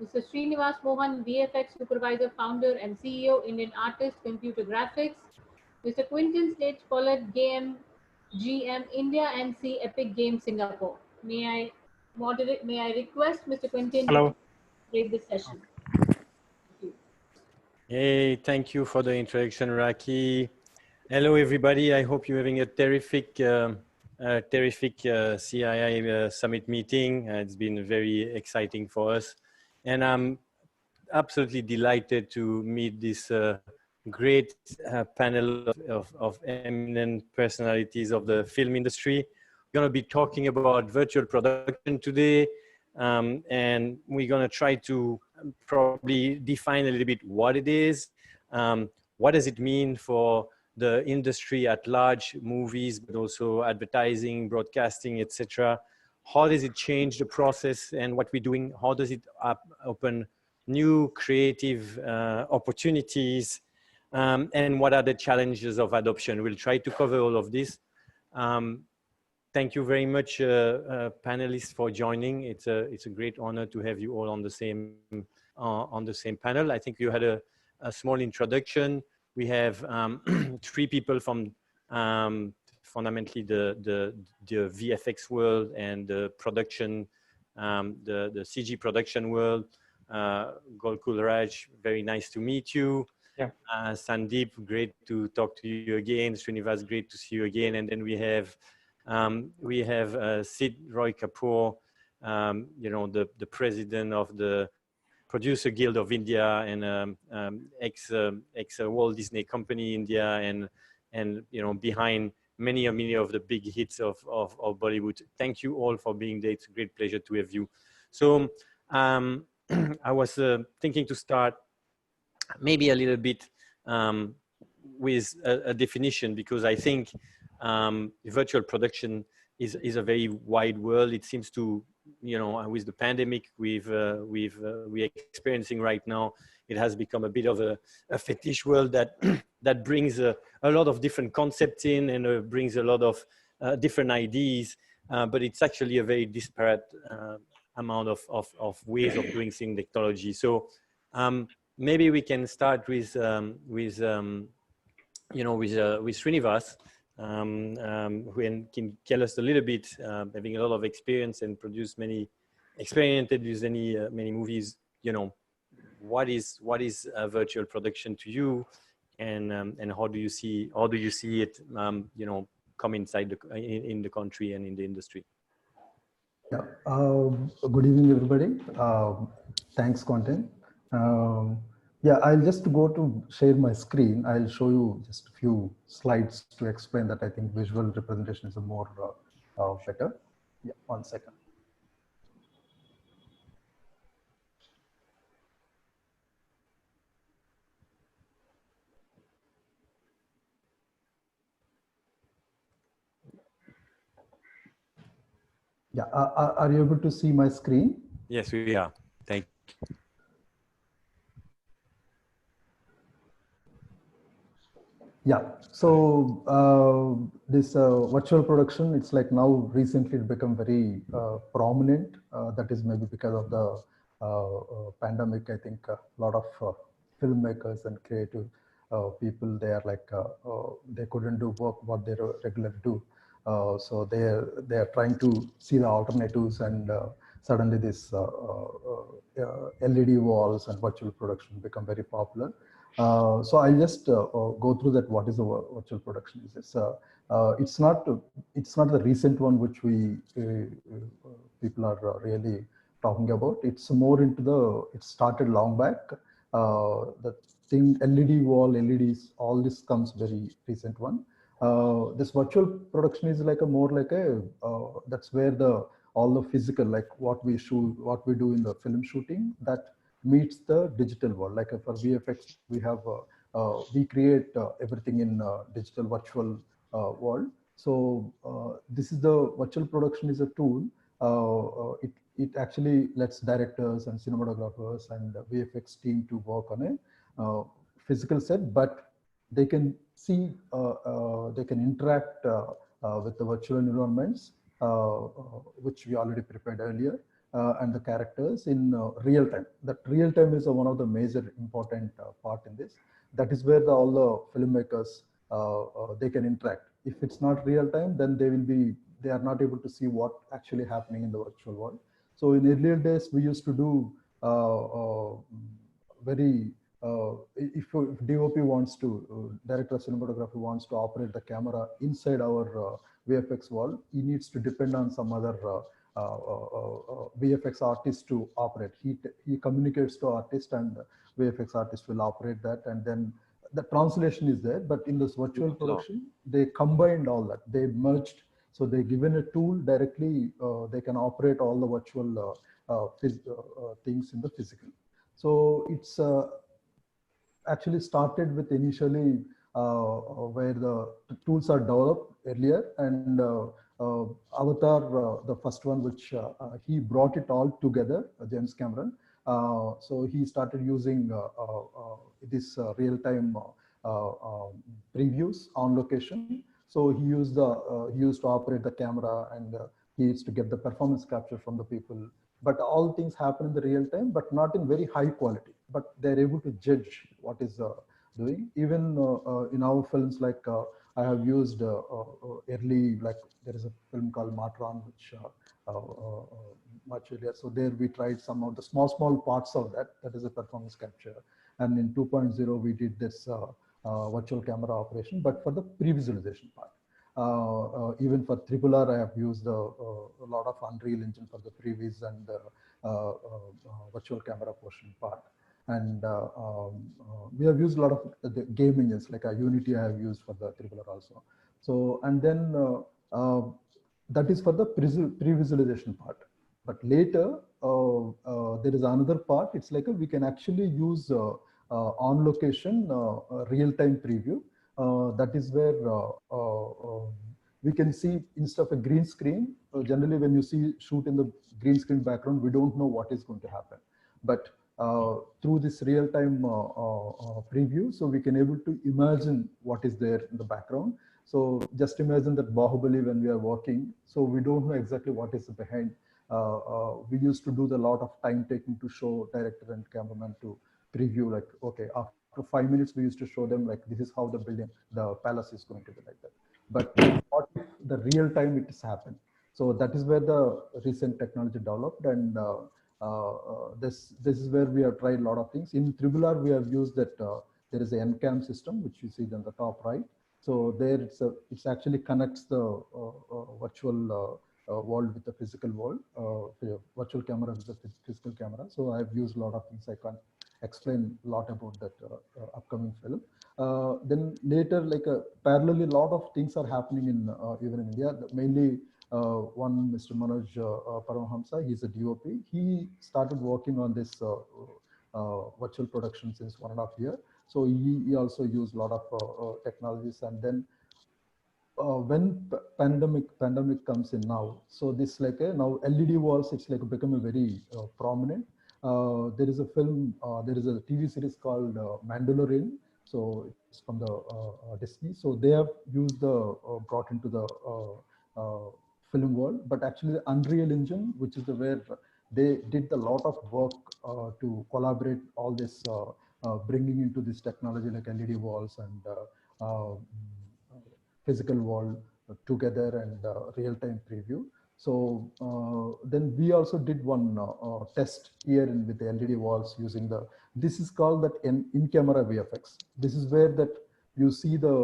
Mr. Srinivas Mohan, VFX Supervisor, Founder and CEO, Indian Artist, Computer Graphics. Mr. Quinton Stage Pollard, GM, India and C Epic Games, Singapore. May I request Mr. Quinton to Hello. moderate this session? Thank you. Hey, thank you for the introduction, Raki. Hello, everybody. I hope you're having a terrific CII summit meeting. It's been very exciting for us. And I'm absolutely delighted to meet this great panel of eminent personalities of the film industry. We're going to be talking about virtual production today. And we're going to try to probably define a little bit what it is, what does it mean for the industry at large, movies, but also advertising, broadcasting, etc. How does it change the process and what we're doing? How does it open new creative opportunities? And what are the challenges of adoption? We'll try to cover all of this. Thank you very much, panelists, for joining. It's a great honor to have you all on the same panel. I think you had a small introduction. We have 3 people from fundamentally the VFX world and the production, the CG production world. Golkul Raj, very nice to meet you. Yeah. Sandeep, great to talk to you again. Srinivas, great to see you again. And then we have Sid Roy Kapoor, you know, the president of the Producer Guild of India and ex Walt Disney Company India, and you know, behind many of the big hits of Bollywood. Thank you all for being there. It's a great pleasure to have you. So I was thinking to start maybe a little bit with a definition, because I think virtual production is a very wide world. It seems to, you know, with the pandemic we're experiencing right now, it has become a bit of a fetish world that that brings a lot of different concepts in and brings a lot of different ideas, but it's actually a very disparate amount of ways of doing things, technology. So maybe we can start with Srinivas, who can tell us a little bit, having a lot of experience and experimented with many movies. You know, what is virtual production to you, and how do you see it, you know, come inside in the country and in the industry? Yeah. Good evening, everybody. Thanks, Quentin. Yeah, I'll just go to share my screen. I'll show you just a few slides to explain that. I think visual representation is a more better. Yeah, 1 second. Yeah, are you able to see my screen? Yes, we are. Thank you. Yeah, so this virtual production, it's like now recently it become very prominent. That is maybe because of the pandemic. I think a lot of filmmakers and creative people, they are like they couldn't do work what they regularly do. So they are trying to see the alternatives, and suddenly this LED walls and virtual production become very popular. So I'll just go through that. What is a virtual production? It's not the recent one which people are really talking about. It's more into it started long back. The thing LED wall, LEDs, all this comes very recent one. This virtual production is like that's where all the physical, like what we shoot, what we do in the film shooting, that meets the digital world. Like for VFX, we create everything in digital virtual world. So this is the virtual production is a tool. It actually lets directors and cinematographers and VFX team to work on a physical set, but they can see, they can interact with the virtual environments, which we already prepared earlier. and the characters in real time. That real time is one of the major important part in this. That is where all the filmmakers they can interact. If it's not real time, then they are not able to see what actually happening in the virtual world. So in earlier days, we used to do very if DOP wants to, director of cinematography wants to operate the camera inside our VFX wall, he needs to depend on some other VFX artist to operate. He communicates to artist, and VFX artist will operate that, and then the translation is there. But in this virtual production, they combined all that. They merged. So they given a tool directly. They can operate all the virtual things in the physical. So it's actually started with initially where the tools are developed earlier, and Avatar, the first one, which he brought it all together, James Cameron. So he started using this real-time previews on location. So he used to operate the camera, and he used to get the performance capture from the people. But all things happen in the real time, but not in very high quality. But they're able to judge what is doing. Even in our films, like I have used early, like there is a film called Matron, which much earlier. So there we tried some of the small parts of that. That is a performance capture. And in 2.0, we did this virtual camera operation, but for the pre-visualization part. Even for RRR, I have used a lot of Unreal Engine for the previs and virtual camera portion part. And we have used a lot of the game engines, like Unity I have used for the RRR also. So, and then that is for the pre-visualization part. But later, there is another part. It's like we can actually use on location real-time preview. That is where we can see, instead of a green screen, generally when you see shoot in the green screen background, we don't know what is going to happen. But through this real-time preview, so we can able to imagine what is there in the background. So just imagine that Bahubali when we are working, so we don't know exactly what is behind. We used to do the lot of time taking to show director and cameraman to preview, like, okay, after 5 minutes, we used to show them like, this is how the building, the palace is going to be like that. But what if the real time it has happened? So that is where the recent technology developed, and this is where we have tried a lot of things. In RRR, we have used that there is an NCAM system, which you see on the top right. So there it's actually connects the virtual world with the physical world, virtual camera with the physical camera. So I've used a lot of things. I can't explain a lot about that upcoming film. Then later, like parallelly, a lot of things are happening in even in India. Mainly, one Mr. Manoj Paramahamsa, he's a DOP. He started working on this virtual production since 1.5 years. So he also used a lot of technologies. And then when pandemic comes in now, so this like now LED walls, it's like become a very prominent. There is a film, there is a TV series called Mandalorian. So it's from the Disney. So they have used brought into the film world, but actually the Unreal Engine, which is where they did a lot of work to collaborate all this, bringing into this technology like LED walls and physical wall together and real-time preview. So then we also did one test here with the LED walls using this is called that in-camera VFX. This is where that you see the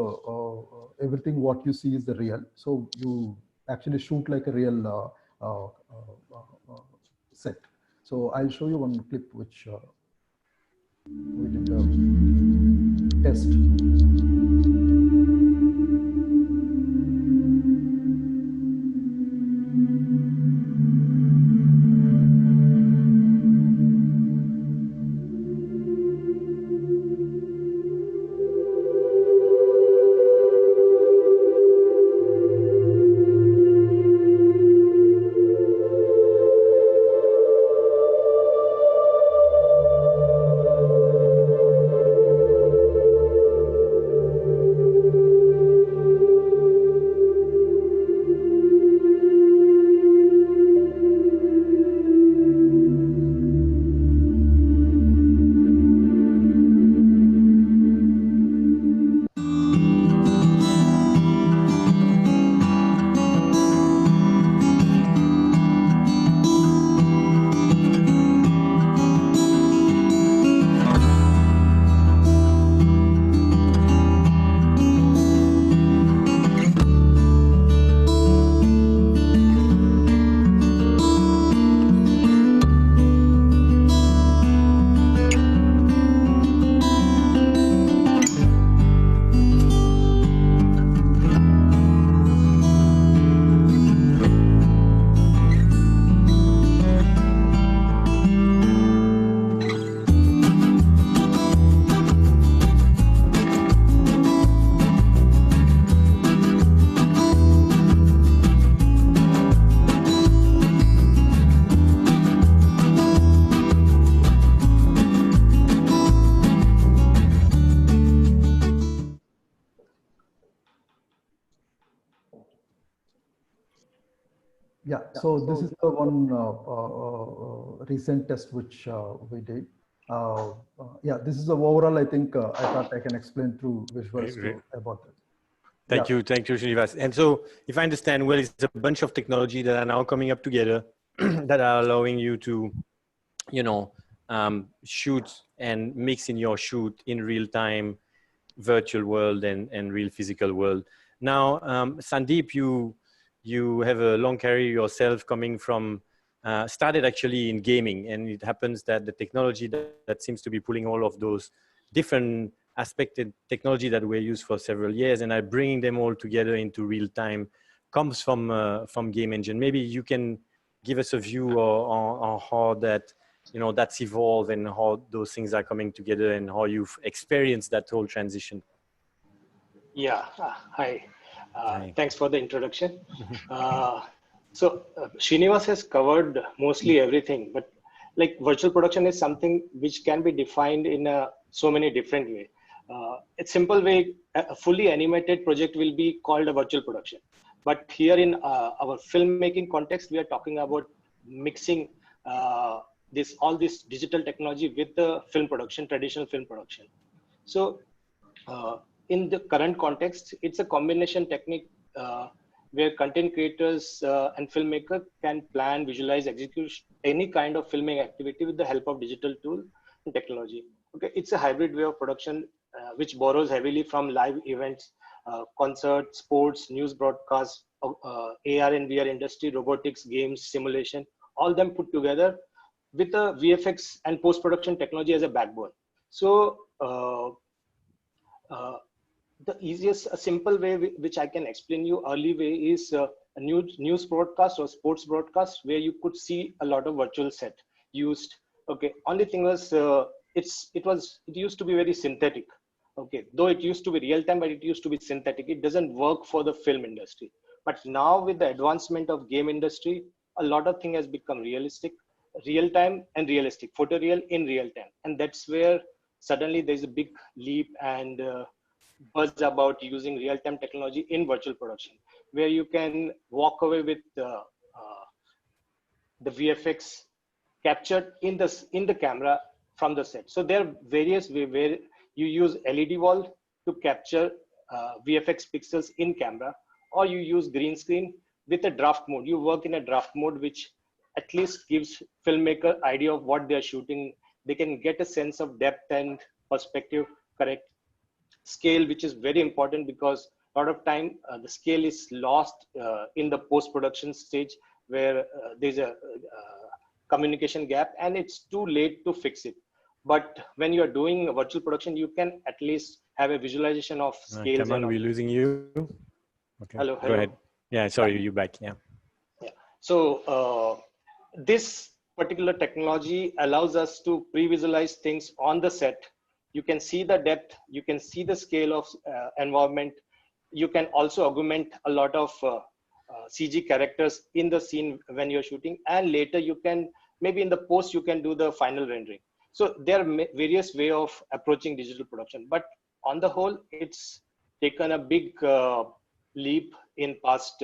everything what you see is the real. So you actually shoot like a real set. So I'll show you one clip which we did a test. So this is the one recent test which we did. Yeah, this is the overall. I think I thought I can explain through visuals about that. Thank you, Srinivas. And so, if I understand well, it's a bunch of technology that are now coming up together that are allowing you to, shoot and mix in your shoot in real time, virtual world and real physical world. Now, Sandeep, you have a long career yourself, coming from started actually in gaming, and it happens that the technology that seems to be pulling all of those different aspected technology that were used for several years and are bringing them all together into real time comes from game engine. Maybe you can give us a view on how that that's evolved and how those things are coming together and how you've experienced that whole transition. Yeah, hi. Thanks for the introduction. Srinivas has covered mostly everything, but like virtual production is something which can be defined in so many different ways. A simple way, a fully animated project will be called a virtual production. But here in our filmmaking context, we are talking about mixing all this digital technology with the film production, traditional film production. So in the current context, it's a combination technique where content creators and filmmakers can plan, visualize, execute any kind of filming activity with the help of digital tool and technology. Okay, it's a hybrid way of production which borrows heavily from live events, concerts, sports, news broadcasts, AR and VR industry, robotics, games, simulation, all them put together with a VFX and post-production technology as a backbone. So the easiest, a simple way which I can explain you early way is a news broadcast or sports broadcast where you could see a lot of virtual set used. Okay, only thing was it used to be very synthetic. Okay, though it used to be real time, but it used to be synthetic. It doesn't work for the film industry. But now with the advancement of game industry, a lot of thing has become realistic, real time and realistic, photoreal in real time, and that's where suddenly there's a big leap and buzz about using real-time technology in virtual production, where you can walk away with the VFX captured in the camera from the set. So there are various ways where you use LED wall to capture VFX pixels in camera, or you use green screen with a draft mode. You work in a draft mode, which at least gives filmmaker idea of what they're shooting. They can get a sense of depth and perspective, correct scale, which is very important because a lot of time the scale is lost in the post-production stage where there's a communication gap and it's too late to fix it. But when you're doing a virtual production, you can at least have a visualization of scales. Kamal, we're losing you. Okay. Hello. Go ahead. Yeah, sorry, you're back. Yeah. So this particular technology allows us to pre-visualize things on the set. You can see the depth, you can see the scale of environment. You can also augment a lot of CG characters in the scene when you're shooting, and later you can, maybe in the post, you can do the final rendering. So there are various ways of approaching digital production, but on the whole, it's taken a big leap in past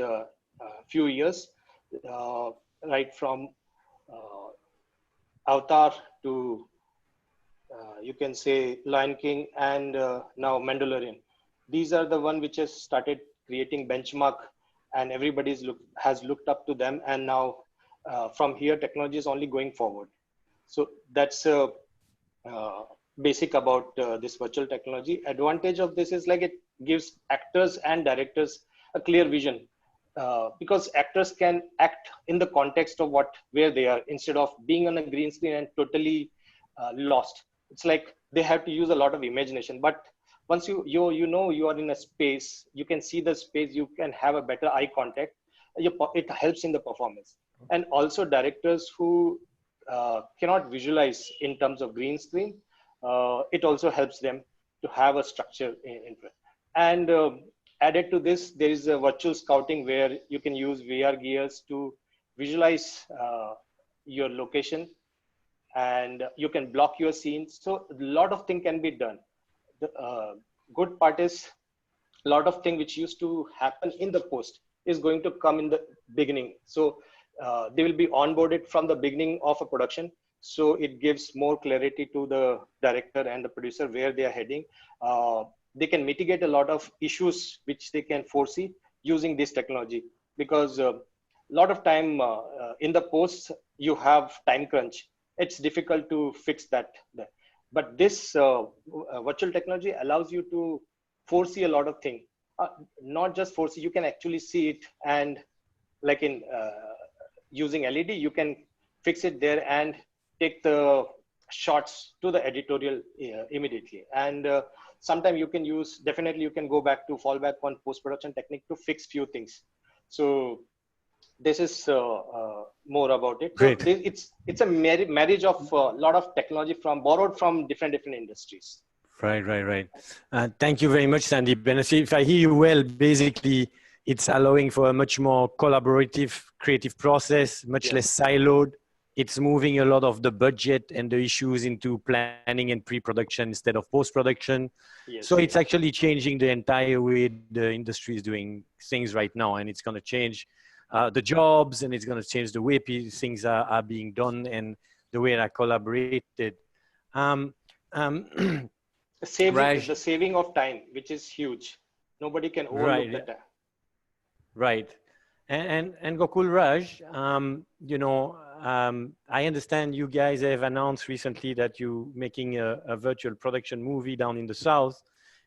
few years, right from Avatar to you can say Lion King and now Mandalorian. These are the one which has started creating benchmark, and everybody's has looked up to them. And now from here, technology is only going forward. So that's basic about this virtual technology. Advantage of this is like it gives actors and directors a clear vision. Because actors can act in the context of where they are instead of being on a green screen and totally lost. It's like they have to use a lot of imagination. But once you know you are in a space, you can see the space, you can have a better eye contact. It helps in the performance. And also directors who cannot visualize in terms of green screen, it also helps them to have a structure in it. And added to this, there is a virtual scouting where you can use VR gears to visualize your location, and you can block your scenes. So a lot of things can be done. The good part is a lot of things which used to happen in the post is going to come in the beginning. So they will be onboarded from the beginning of a production. So it gives more clarity to the director and the producer where they are heading. They can mitigate a lot of issues which they can foresee using this technology, because a lot of time in the post you have time crunch. It's difficult to fix that. But this virtual technology allows you to foresee a lot of things. Not just foresee, you can actually see it, and like in using LED, you can fix it there and take the shots to the editorial immediately. And sometimes you can use, definitely you can go back to fall back on post-production technique to fix few things. So this is more about it. So Great. it's a marriage of a lot of technology borrowed from different industries. Right. Thank you very much, Sandeep. And if I hear you well, basically, it's allowing for a much more collaborative, creative process, much less siloed. It's moving a lot of the budget and the issues into planning and pre-production instead of post-production. So it's actually changing the entire way the industry is doing things right now. And it's going to change the jobs, and it's going to change the way things are being done and the way they're collaborated. The saving of time, which is huge. Nobody can overlook that. Right. And Gokul, Raj, I understand you guys have announced recently that you're making a virtual production movie down in the South.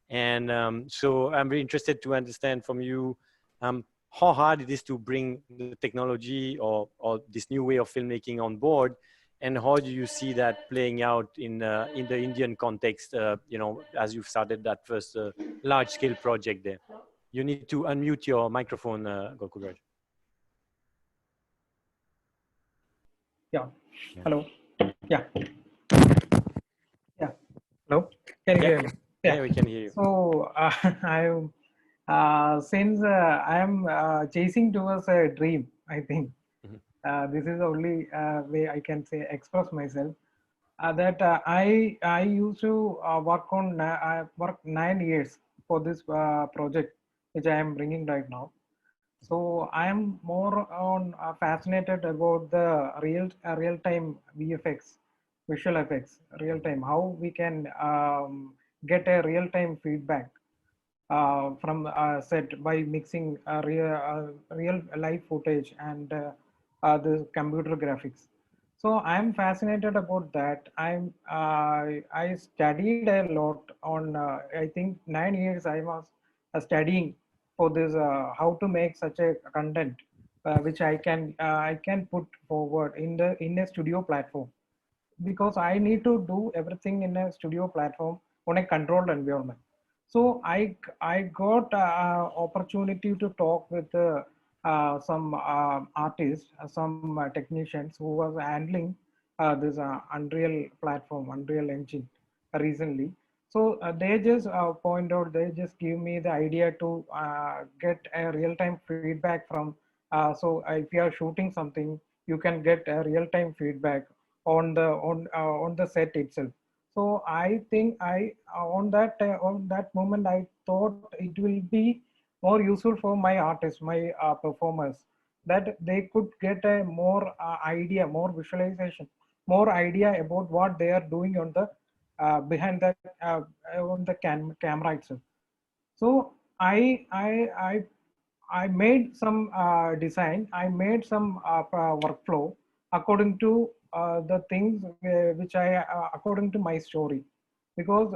And so I'm very interested to understand from you how hard it is to bring the technology or this new way of filmmaking on board. And how do you see that playing out in the Indian context, as you've started that first large-scale project there? You need to unmute your microphone, Gokul Raj. Yeah. Hello. Yeah. Hello. Can you hear me? Yeah, we can hear you. So since I am chasing towards a dream, I think this is the only way I can say express myself. That I used to work 9 years for this project, which I am bringing right now. So I am more on fascinated about the real time VFX, visual effects, real time. How we can get a real time feedback from set by mixing real live footage and the computer graphics. So I'm fascinated about that. I studied a lot on. I think 9 years I was studying for this how to make such a content which I can put forward in a studio platform, because I need to do everything in a studio platform on a controlled environment. So I got opportunity to talk with some artists, some technicians who was handling this Unreal platform, Unreal Engine recently. So they just point out, they just give me the idea to get a real-time feedback from. So if you are shooting something, you can get a real-time feedback on the set itself. So I think on that moment I thought it will be more useful for my artists, my performers, that they could get a more idea, more visualization, more idea about what they are doing on the behind the on the camera itself. So I made some design. I made some workflow according to the things which according to my story, because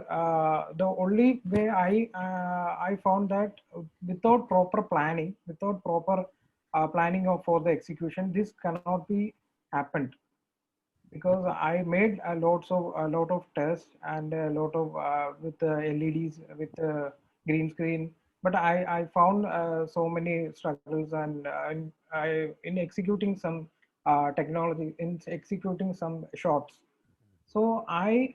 the only way I found that without proper planning, without proper planning for the execution, this cannot be happened. Because I made a lot of tests and a lot of with LEDs, with green screen, but I found so many struggles, and in executing some technology, in executing some shots. So I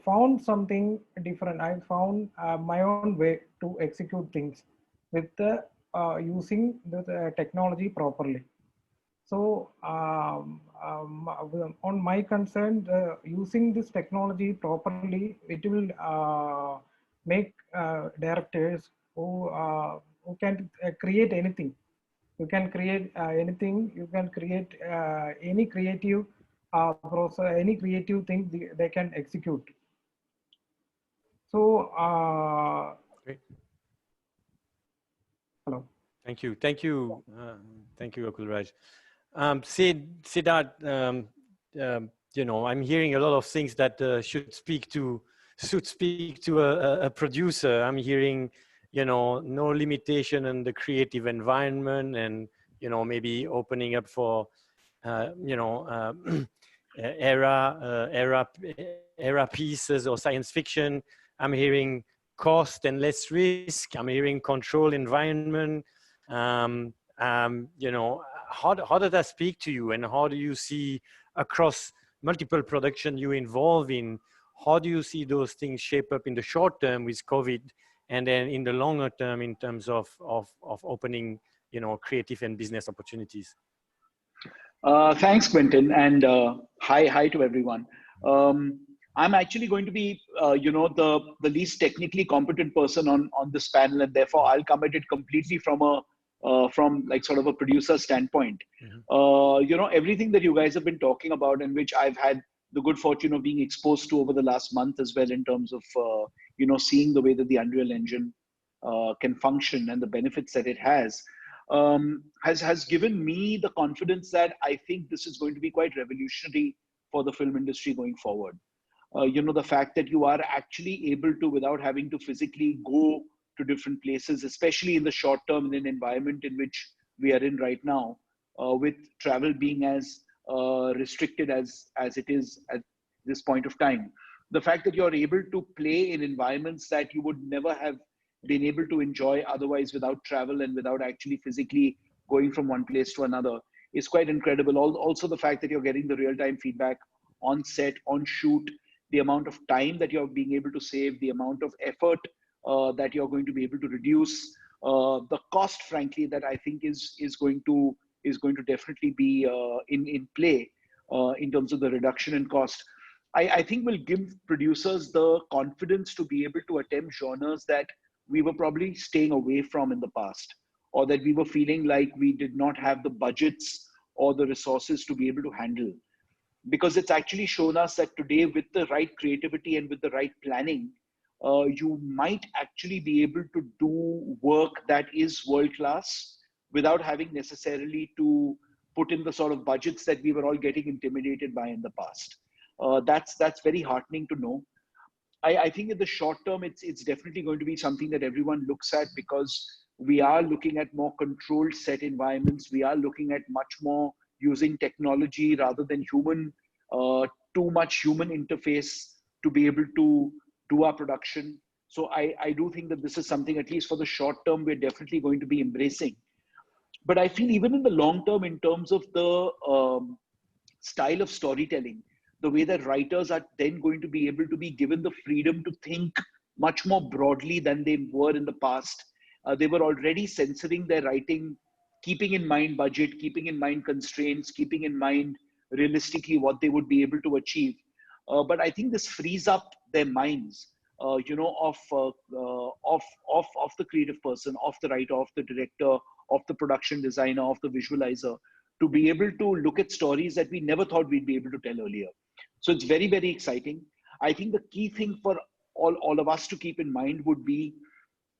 found something different. I found my own way to execute things with the using the technology properly. So on my concern, using this technology properly, it will make directors who can create anything. You can create anything. You can create any creative process, any creative thing they can execute. So, Great. hello. Thank you. Thank you, Akul Raj. Siddharth, you know, I'm hearing a lot of things that should speak to a producer. I'm hearing, you know, no limitation in the creative environment, and you know, maybe opening up for, you know, era pieces or science fiction. I'm hearing cost and less risk. I'm hearing control environment. You know, how does that speak to you, and how do you see across multiple production you involve in, how do you see those things shape up in the short term with COVID, and then in the longer term in terms of opening, you know, creative and business opportunities? Thanks, Quentin, and hi to everyone. I'm actually going to be, the least technically competent person on this panel, and therefore I'll come at it completely from like sort of a producer standpoint. Everything that you guys have been talking about, and which I've had the good fortune of being exposed to over the last month as well, in terms of seeing the way that the Unreal Engine can function and the benefits that it has given me the confidence that I think this is going to be quite revolutionary for the film industry going forward. The fact that you are actually able to, without having to physically go to different places, especially in the short term, in an environment in which we are in right now, with travel being as restricted as it is at this point of time. The fact that you're able to play in environments that you would never have been able to enjoy otherwise without travel and without actually physically going from one place to another is quite incredible. Also, the fact that you're getting the real-time feedback on set, on shoot, the amount of time that you're being able to save, the amount of effort that you're going to be able to reduce, the cost, frankly, that I think is going to definitely be in play in terms of the reduction in cost. I think will give producers the confidence to be able to attempt genres that we were probably staying away from in the past, or that we were feeling like we did not have the budgets or the resources to be able to handle. Because it's actually shown us that today, with the right creativity and with the right planning, you might actually be able to do work that is world-class without having necessarily to put in the sort of budgets that we were all getting intimidated by in the past. That's very heartening to know. I think in the short term, it's definitely going to be something that everyone looks at, because we are looking at more controlled set environments. We are looking at much more using technology rather than too much human interface to be able to do our production. So I do think that this is something, at least for the short term, we're definitely going to be embracing. But I feel even in the long term, in terms of the style of storytelling, the way that writers are then going to be able to be given the freedom to think much more broadly than they were in the past. They were already censoring their writing, keeping in mind budget, keeping in mind constraints, keeping in mind realistically what they would be able to achieve. But I think this frees up their minds, of the creative person, of the writer, of the director, of the production designer, of the visualizer, to be able to look at stories that we never thought we'd be able to tell earlier. So it's very, very exciting. I think the key thing for all of us to keep in mind would be,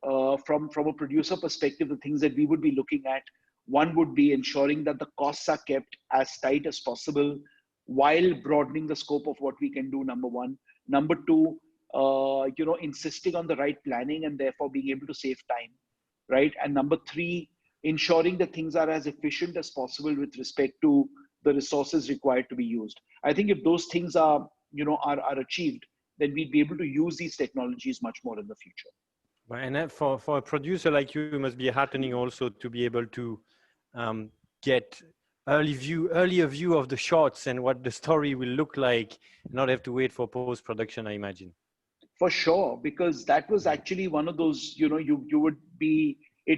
from a producer perspective, the things that we would be looking at. One would be ensuring that the costs are kept as tight as possible while broadening the scope of what we can do, number one. Number two, insisting on the right planning and therefore being able to save time, right? And number three, ensuring that things are as efficient as possible with respect to the resources required to be used. I think if those things are achieved, then we'd be able to use these technologies much more in the future. And that for a producer like you, it must be heartening also to be able to get earlier view of the shots and what the story will look like, not have to wait for post-production, I imagine. For sure, because that was actually one of those, it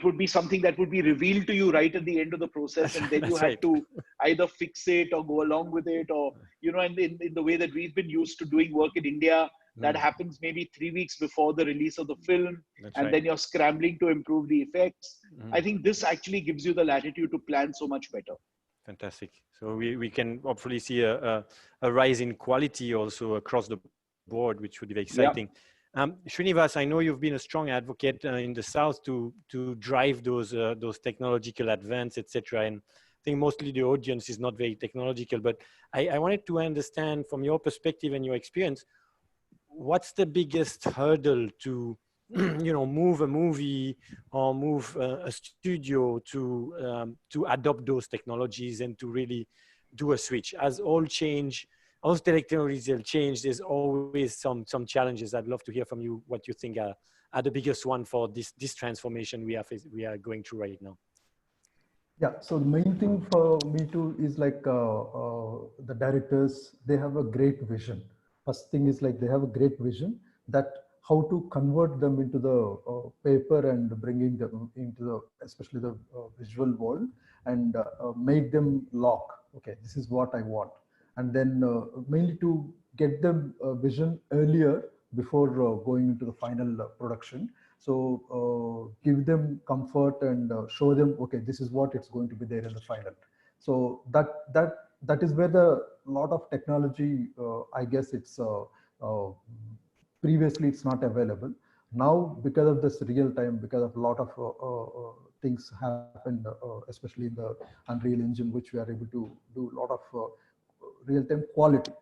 would be something that would be revealed to you right at the end of the process, and then you had to either fix it or go along with it, or, and in the way that we've been used to doing work in India, that happens maybe 3 weeks before the release of the film, and then you're scrambling to improve the effects. I think this actually gives you the latitude to plan so much better. Fantastic. So we can hopefully see a rise in quality also across the board, which would be Yeah. exciting. Srinivas, I know you've been a strong advocate in the South to drive those technological advances, etc. And I think mostly the audience is not very technological, but I wanted to understand from your perspective and your experience, what's the biggest hurdle to move a movie or move a studio to adopt those technologies and to really do a switch? As all change, all technologies will change, there's always some challenges. I'd love to hear from you what you think are the biggest one for this transformation we are going through right now. Yeah, so the main thing for me too is like the directors, they have a great vision. First thing is like they have a great vision that how to convert them into the paper and bringing them into the, especially the visual world, and make them lock. Okay, this is what I want. And then mainly to get them vision earlier before going into the final production. So give them comfort and show them, okay, this is what it's going to be there in the final. So that is where the lot of technology, I guess it's previously it's not available. Now because of this real time, because of a lot of things happened, especially in the Unreal Engine, which we are able to do a lot of real time quality.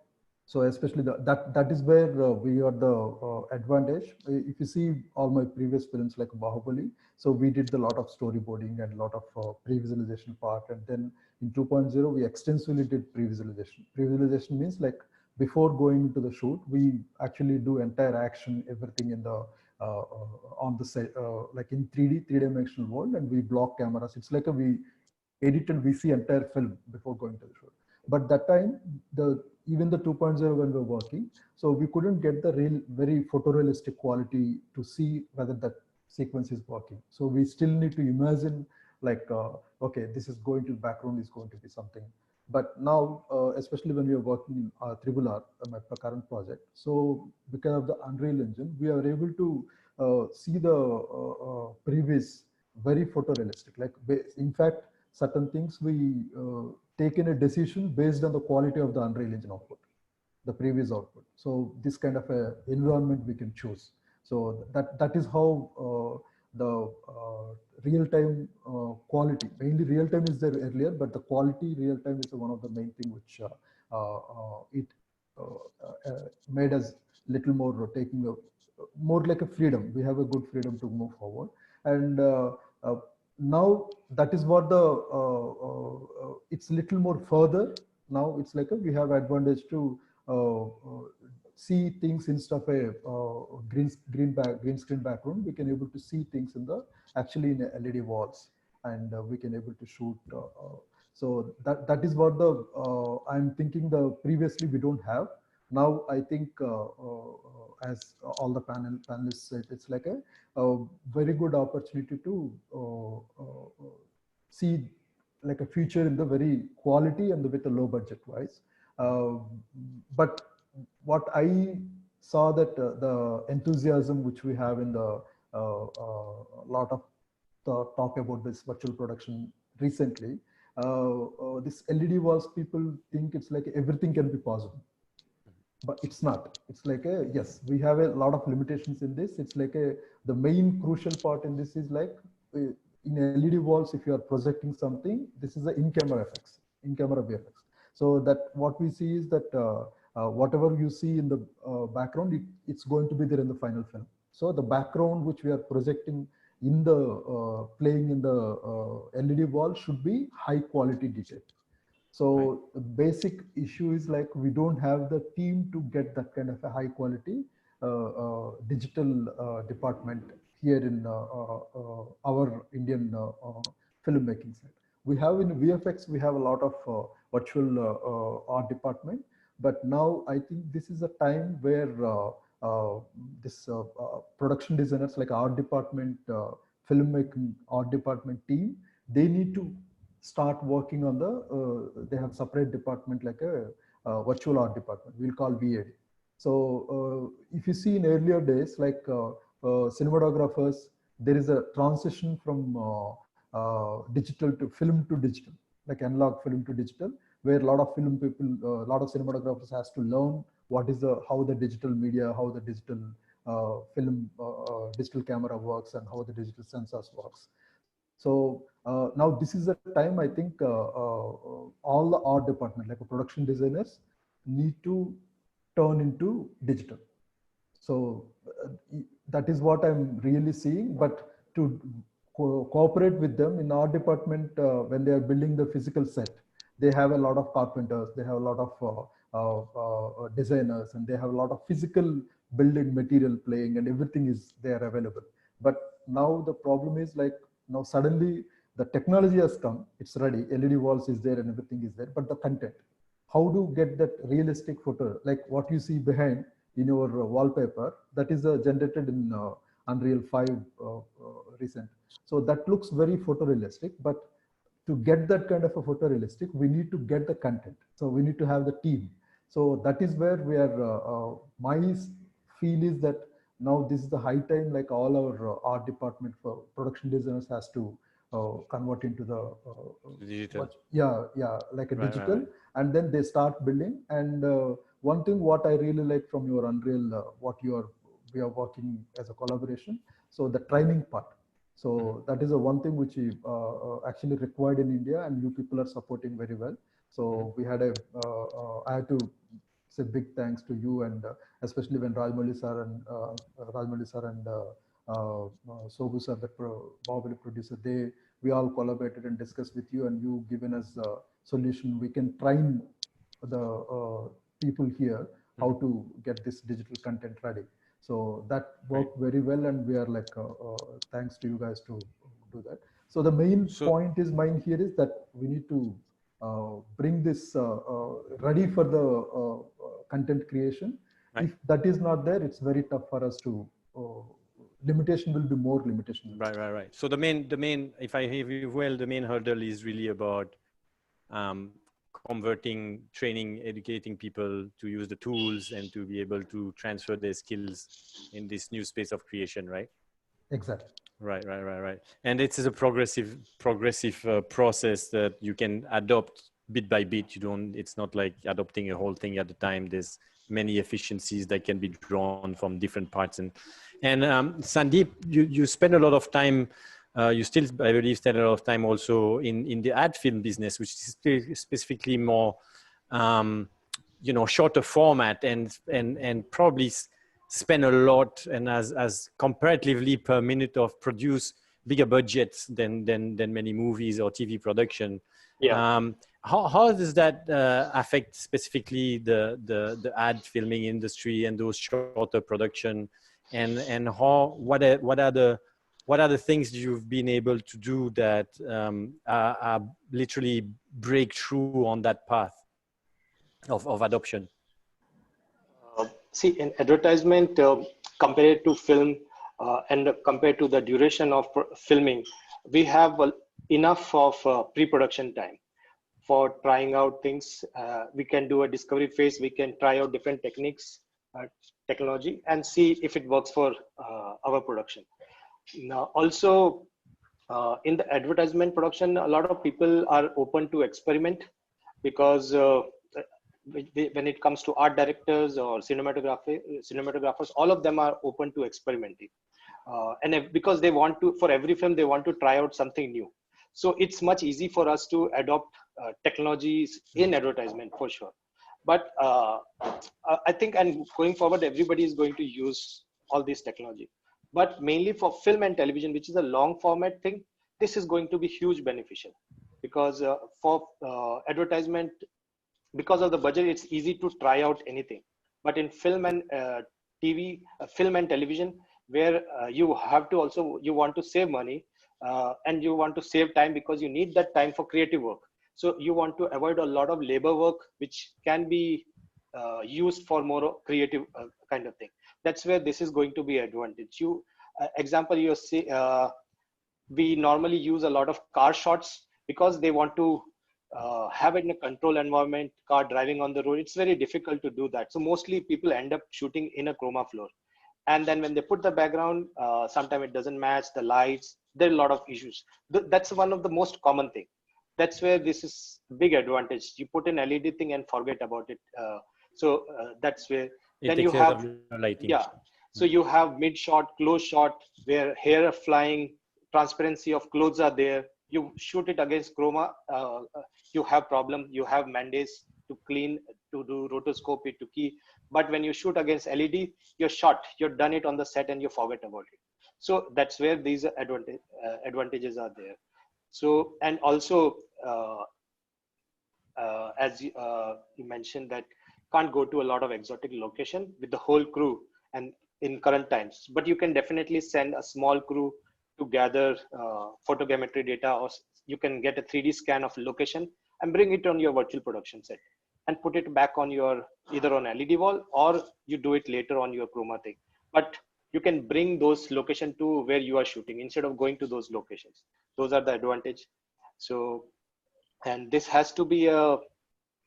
So especially that is where we are the advantage. If you see all my previous films like Bahubali, so we did a lot of storyboarding and a lot of pre-visualization part. And then in 2.0, we extensively did pre-visualization. Pre-visualization means like before going into the shoot, we actually do entire action, everything in the on the set, like in 3D, three-dimensional world, and we block cameras. It's like we edited, we see entire film before going to the shoot. But that time, even the 2.0 when we were working, so we couldn't get the real, very photorealistic quality to see whether that sequence is working. So we still need to imagine like, okay, this is going to, background is going to be something. But now, especially when we are working in Triple R, my current project, so because of the Unreal Engine, we are able to see the previous very photorealistic. Like, in fact, certain things we taken a decision based on the quality of the Unreal Engine output, the previous output. So this kind of a environment we can choose. So that is how the real-time quality, mainly real-time is there earlier, but the quality real-time is one of the main thing which it made us little more taking a more like a freedom. We have a good freedom to move forward. And now that is what the it's little more further. Now it's like we have advantage to see things instead of a green screen background. We can able to see things in the actually in the LED walls, and we can able to shoot. So that is what the I'm thinking the previously we don't have. Now I think as all the panelists said, it's like a very good opportunity to see like a future in the very quality and with a low budget wise. But what I saw that the enthusiasm which we have in the lot of the talk about this virtual production recently, this LED walls, people think it's like everything can be possible. But it's not. It's like yes, we have a lot of limitations in this. It's like the main crucial part in this is like in LED walls, if you are projecting something, this is the in-camera effects, in-camera VFX. So that what we see is that whatever you see in the background, it's going to be there in the final film. So the background which we are projecting in the playing in the LED wall should be high quality detail. So the basic issue is like we don't have the team to get that kind of a high quality digital department here in our Indian filmmaking side. We have in VFX, we have a lot of virtual art department, but now I think this is a time where this production designers like art department, filmmaking art department team, they need to start working on the, they have separate department like a virtual art department, we'll call VAD. So if you see in earlier days, like cinematographers, there is a transition from digital to film to digital, like analog film to digital, where a lot of film people, a lot of cinematographers has to learn what is how the digital media, how the digital film, digital camera works, and how the digital sensors works. So now this is the time I think all the art department, like production designers, need to turn into digital. So that is what I'm really seeing. But to cooperate with them in our department, when they are building the physical set, they have a lot of carpenters, they have a lot of designers, and they have a lot of physical building material playing, and everything is there available. But now the problem is, like, now suddenly the technology has come, it's ready, LED walls is there and everything is there, but the content, how to get that realistic photo, like what you see behind in your wallpaper, that is generated in Unreal 5 recent. So that looks very photorealistic, but to get that kind of a photorealistic, we need to get the content. So we need to have the team. So that is where we are, my feel is that now this is the high time, like all our art department for production designers has to convert into the digital. Like a digital, and then they start building. And one thing what I really like from your Unreal, we are working as a collaboration. So the training part. So that is a one thing which is actually required in India, and you people are supporting very well. So we had I had to say big thanks to you, and especially when Rajmali sir and Sobu sir, the Bahubali producer, we all collaborated and discussed with you, and you given us a solution. We can train the people here how to get this digital content ready. So that worked very well, and we are like thanks to you guys to do that. So the main point is mine here is that we need to bring this ready for the content creation. If that is not there, it's very tough for us to. Limitation will be more limitation. Right. So the main, if I hear you well, the main hurdle is really about converting, training, educating people to use the tools and to be able to transfer their skills in this new space of creation, right? Exactly. Right. And it is a progressive process that you can adopt bit by bit. It's not like adopting a whole thing at a time. There's many efficiencies that can be drawn from different parts. And Sandeep, you spend a lot of time, you still, I believe, spend a lot of time also in the ad film business, which is specifically more, shorter format and probably spend a lot, and as comparatively per minute of produce bigger budgets than many movies or TV production. How does that affect specifically the ad filming industry and those shorter production, and what are the things you've been able to do that are literally breakthrough on that path of adoption? See, in advertisement, compared to film and compared to the duration of filming, we have enough of pre-production time for trying out things. We can do a discovery phase. We can try out different techniques, technology, and see if it works for our production. Now, also in the advertisement production, a lot of people are open to experiment, because when it comes to art directors or cinematographers, all of them are open to experimenting. Because they want to, for every film, they want to try out something new. So it's much easy for us to adopt technologies in advertisement for sure. But I think, and going forward, everybody is going to use all this technology. But mainly for film and television, which is a long format thing, this is going to be huge beneficial, because for advertisement, because of the budget, it's easy to try out anything. But in film and TV, film and television, where you have to also, you want to save money and you want to save time, because you need that time for creative work. So you want to avoid a lot of labor work, which can be used for more creative kind of thing. That's where this is going to be advantage. Example, you see, we normally use a lot of car shots because they want to have it in a control environment, car driving on the road. It's very difficult to do that. So mostly people end up shooting in a chroma floor. And then when they put the background, sometimes it doesn't match the lights. there are a lot of issues. That's one of the most common thing. That's where this is big advantage. You put an LED thing and forget about it. That's where It then takes you care of have, your lighting. yeah. So you have mid shot, close shot, where hair are flying, transparency of clothes are there. You shoot it against chroma, you have problem. You have mandates to clean, to do rotoscopy, to key. But when you shoot against LED, you're shot. You're done it on the set and you forget about it. So that's where these advantages are there. So, and also, as you mentioned, that can't go to a lot of exotic location with the whole crew and in current times, but you can definitely send a small crew to gather photogrammetry data, or you can get a 3D scan of location and bring it on your virtual production set and put it back on your either on LED wall, or you do it later on your chroma thing. But you can bring those location to where you are shooting instead of going to those locations. Those are the advantage. So, and this has to be a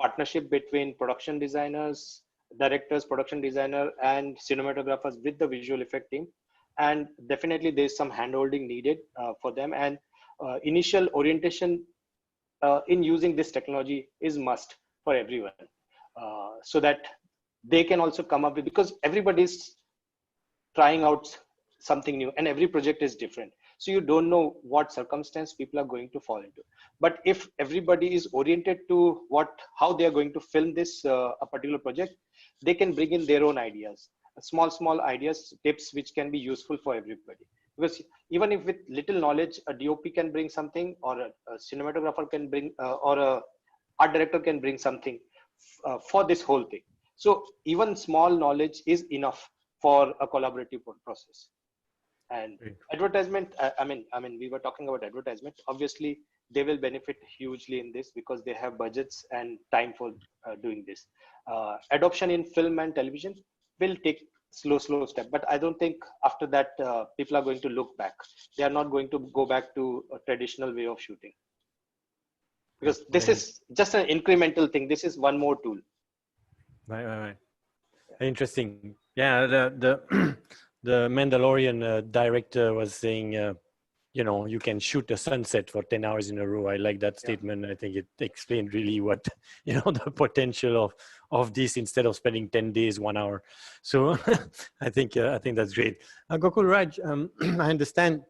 partnership between production designers, directors, production designer, and cinematographers with the visual effect team. And definitely there's some handholding needed for them. And initial orientation in using this technology is must for everyone, so that they can also come up with, because everybody's trying out something new and every project is different, so you don't know what circumstance people are going to fall into. But if everybody is oriented to how they are going to film this a particular project, they can bring in their own ideas, small ideas, tips which can be useful for everybody. Because even if with little knowledge, a DOP can bring something, or a cinematographer can bring, or a art director can bring something for this whole thing. So even small knowledge is enough for a collaborative process. And advertisement, we were talking about advertisement. Obviously, they will benefit hugely in this because they have budgets and time for doing this. Adoption in film and television will take slow step, but I don't think after that people are going to look back. They are not going to go back to a traditional way of shooting, because this is just an incremental thing. This is one more tool. Right. Interesting. Yeah, the Mandalorian director was saying, you can shoot a sunset for 10 hours in a row. I like that statement. I think it explained really what, the potential of this, instead of spending 10 days, 1 hour. So I think that's great. Gokul Raj, I understand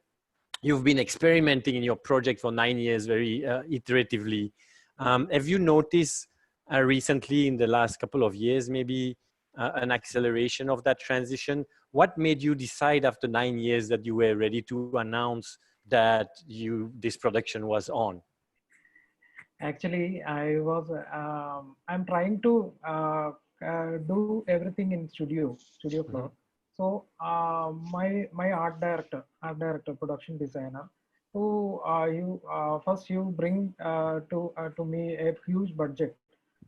you've been experimenting in your project for 9 years, very iteratively. Have you noticed recently, in the last couple of years, maybe an acceleration of that transition? What made you decide after 9 years that you were ready to announce that this production was on? Actually, I'm trying to do everything in studio floor. So my art director, production designer, who first you bring to me a huge budget.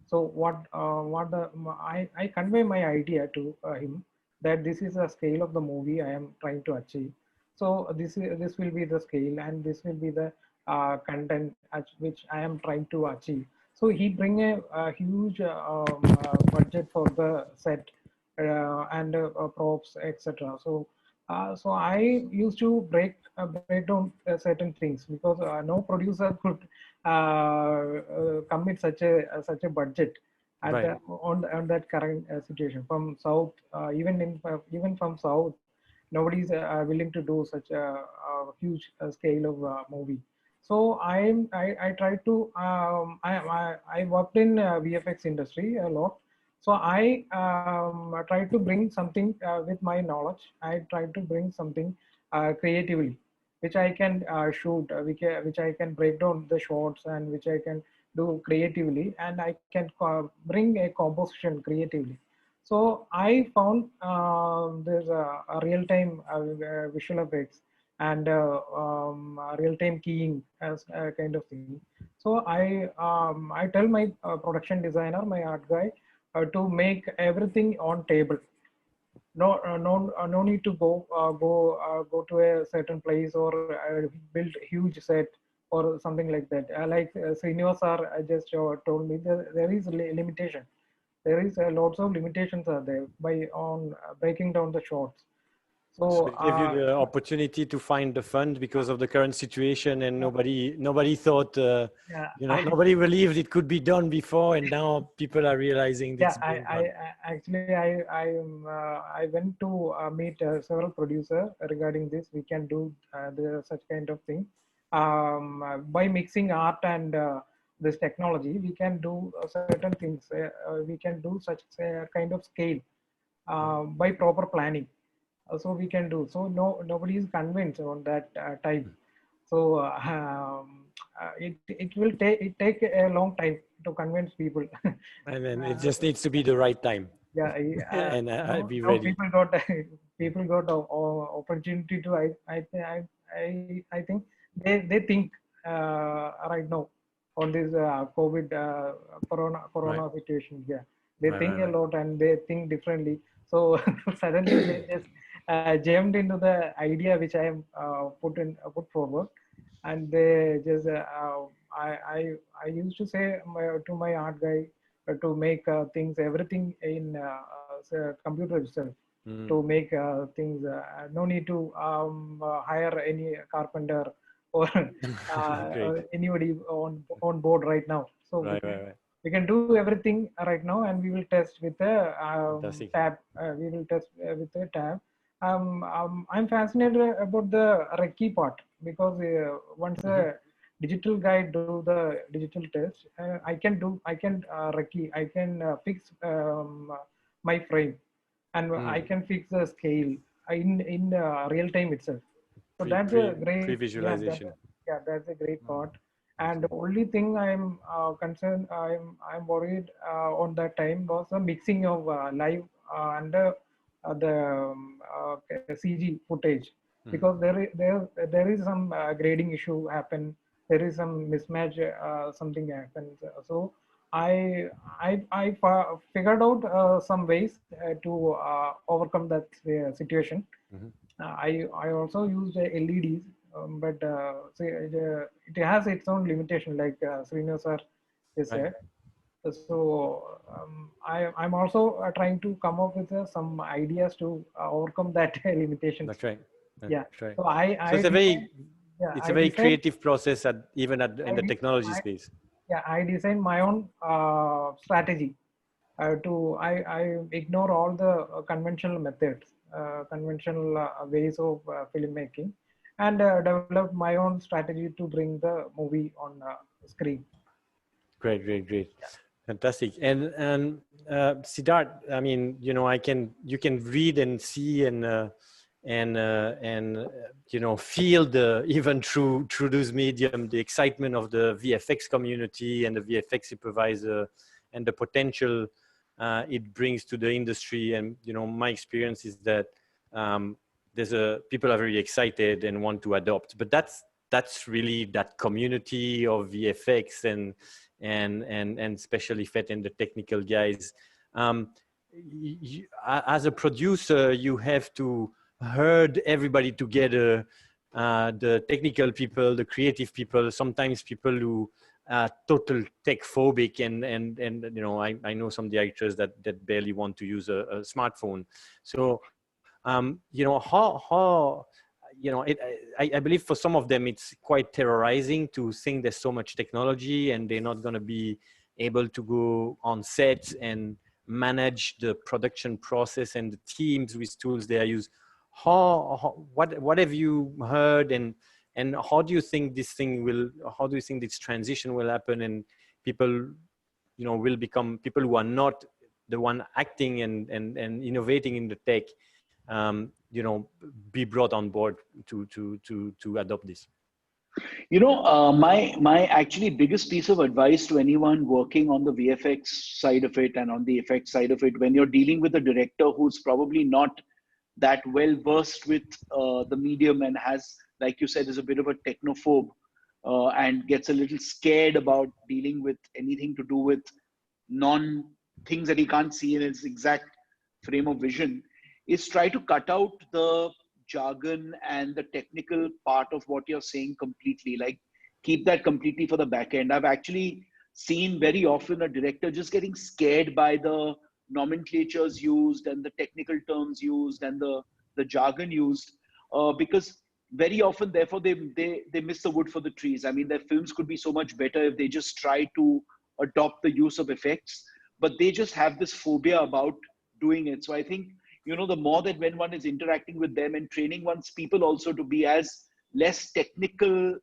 So I convey my idea to him, that this is a scale of the movie I am trying to achieve. So this will be the scale, and this will be the content which I am trying to achieve. So he bring a huge budget for the set and props, etc. So I used to break down certain things, because no producer could commit such a budget at on that current situation. From south, even from south, nobody is willing to do such a huge scale of movie. So I try to I worked in VFX industry a lot. So I try to bring something with my knowledge. I try to bring something creatively, which I can shoot, which I can break down the shots, and which I can do creatively, and I can bring a composition creatively. So I found there's a real-time visual effects and real-time keying as a kind of thing. So I tell my production designer, my art guy, to make everything on table. No need to go to a certain place, or build huge set or something like that. Like Srinivas sir just told me, there is limitation. There is lots of limitations are there by on breaking down the shots. So So it gave you the opportunity to find the fund because of the current situation, and nobody thought, yeah, nobody believed it could be done before, and now people are realizing yeah, it's being done. actually I went to meet several producers regarding this. We can do such kind of thing by mixing art and this technology. We can do certain things. We can do such kind of scale by proper planning. So we can do. So nobody is convinced on that type. So it will take a long time to convince people. And then it just needs to be the right time. Yeah, And I'll be now ready. people got opportunity to I think they think right now on this COVID corona Right. situation. Yeah, they Right, think right, a right. lot and they think differently. So suddenly they just jammed into the idea which I am put forward, and they just I used to say to my art guy to make things everything in computer itself, to make things no need to hire any carpenter or Great. anybody on board right now. So Right, right, right. we can do everything right now, and we will test with the Fantastic. tab. We will test with the tab. I'm fascinated about the Reiki part because once a digital guy do the digital test, I can Reiki, I can fix my frame, and I can fix the scale in real time itself. So that's a great, Pre-visualization. that's a great part. And the only thing I'm concerned, I'm worried on that time was the mixing of live and the CG footage, because there is some grading issue happen. There is some mismatch, something happens. So I figured out some ways to overcome that situation. I also used LEDs, but see, it has its own limitation, like Srinu sir just Right. said. So I'm also trying to come up with some ideas to overcome that limitations. That's right. Yeah. That's right. So So it's a very, it's a I very designed creative process in the technology I, space. yeah, I designed my own strategy I ignore all the conventional methods, conventional ways of filmmaking, and develop my own strategy to bring the movie on screen. Great, great, great. Fantastic. And Siddharth, I mean, you can read and see and feel the, even through this medium, the excitement of the VFX community and the VFX supervisor and the potential it brings to the industry. And my experience is that people are very excited and want to adopt, but that's really that community of VFX and special effect and the technical guys. As a producer, you have to herd everybody together, the technical people, the creative people, sometimes people who are total tech phobic, and I know some directors that barely want to use a smartphone. So how I believe for some of them it's quite terrorizing to think there's so much technology and they're not going to be able to go on set and manage the production process and the teams with tools they use. What have you heard, and how do you think how do you think this transition will happen, and people will become people who are not the one acting and innovating in the tech, be brought on board to adopt this? My actually biggest piece of advice to anyone working on the VFX side of it and on the effects side of it, when you're dealing with a director who's probably not that well versed with the medium and has, like you said, is a bit of a technophobe and gets a little scared about dealing with anything to do with things that he can't see in his exact frame of vision, is try to cut out the jargon and the technical part of what you're saying completely. Like, keep that completely for the back end. I've actually seen very often a director just getting scared by the nomenclatures used and the technical terms used and the the jargon used, because very often, therefore, they miss the wood for the trees. I mean, their films could be so much better if they just try to adopt the use of effects, but they just have this phobia about doing it. So I think, you know, the more that when one is interacting with them and training one's people also to be as less technical,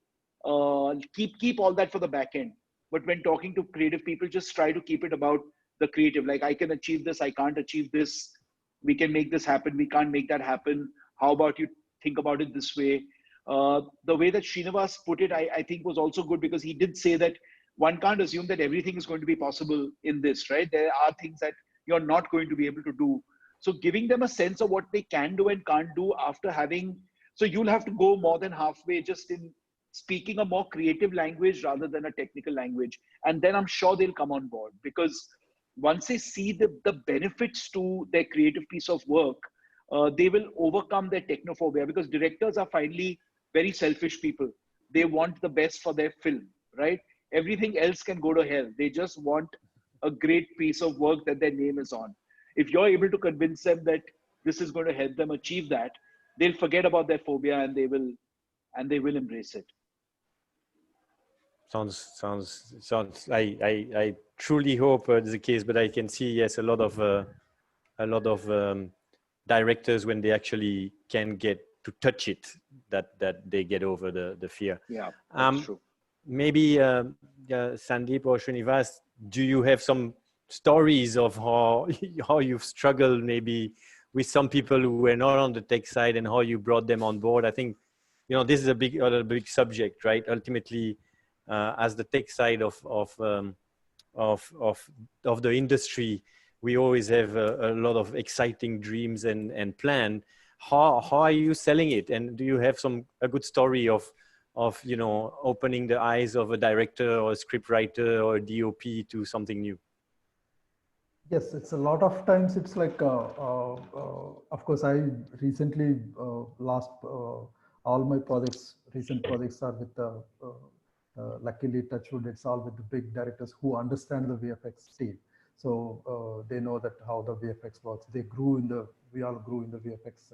keep all that for the back end. But when talking to creative people, just try to keep it about the creative. Like, I can achieve this, I can't achieve this. We can make this happen. We can't make that happen. How about you think about it this way? The way that Srinivas put it, I think was also good, because he did say that one can't assume that everything is going to be possible in this, right? There are things that you're not going to be able to do. So giving them a sense of what they can do and can't do after having, so you'll have to go more than halfway just in speaking a more creative language rather than a technical language. And then I'm sure they'll come on board, because once they see the benefits to their creative piece of work, they will overcome their technophobia, because directors are finally very selfish people. They want the best for their film, right? Everything else can go to hell. They just want a great piece of work that their name is on. If you're able to convince them that this is going to help them achieve that, they'll forget about their phobia, and they will embrace it. Sounds. I truly hope it's the case, but I can see, yes, a lot of directors, when they actually can get to touch it, that they get over the fear. Yeah, that's true. Maybe Sandeep or Srinivas, do you have some stories of how you've struggled maybe with some people who were not on the tech side, and how you brought them on board? I think, you know, this is a big subject, right? Ultimately, as the tech side of the industry, we always have a lot of exciting dreams and plan. How are you selling it? And do you have a good story of you know, opening the eyes of a director or a script writer or a DOP to something new? Yes, it's a lot of times. It's like, of course, I recently all my recent projects are with luckily, touchwood, it's all with the big directors who understand the VFX team. So they know that how the VFX works. We all grew in the VFX,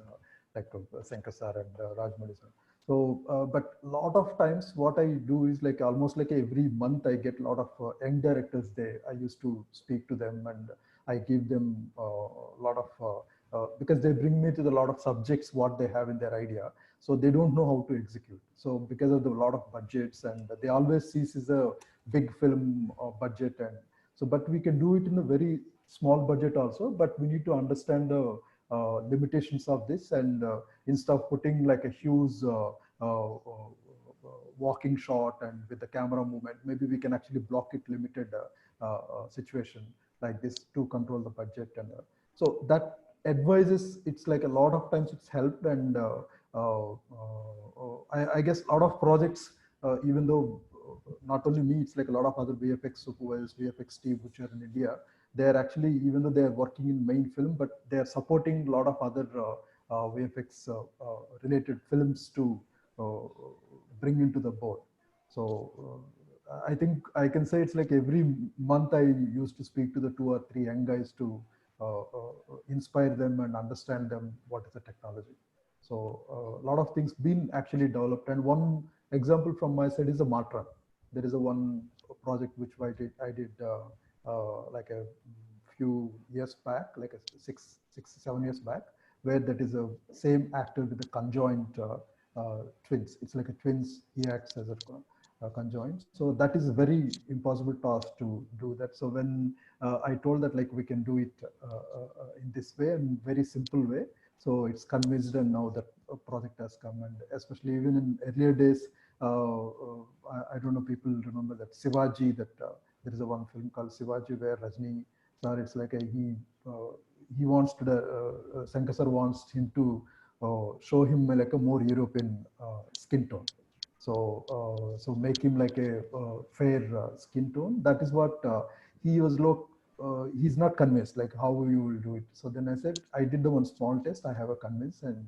like Shankar sir and Rajmani sir. So, but a lot of times what I do is like almost like every month I get a lot of young directors there. I used to speak to them, and I give them a lot of, because they bring me to the lot of subjects what they have in their idea. So they don't know how to execute. So because of the lot of budgets, and they always see this is a big film budget, and so, but we can do it in a very small budget also, but we need to understand the limitations of this, and instead of putting like a huge walking shot and with the camera movement, maybe we can actually block it limited situation like this to control the budget. And so that advises, it's like a lot of times it's helped. And I guess a lot of projects, even though not only me, it's like a lot of other VFX supervisors, VFX team which are in India, they're actually, even though they're working in main film, but they're supporting a lot of other VFX related films to bring into the board. So I think I can say it's like every month I used to speak to the 2 or 3 young guys to inspire them and understand them what is the technology. So a lot of things been actually developed. And one example from my side is a Matra. There is a one project which I did like a few years back, like a 7 years back, where that is a same actor with a conjoined twins. It's like a twins, he acts as a conjoined. So that is a very impossible task to do that. So when I told that like we can do it in this way and very simple way, so it's convinced, and now that project has come. And especially even in earlier days, I don't know, people remember that Shivaji, that there is a one film called Shivaji where Rajni sir, it's like he wants to, Shankar sir wants him to show him like a more European skin tone. So, so make him like a fair skin tone. That is what he was he's not convinced, like how you will do it. So then I said, I did the one small test, I have a convince, and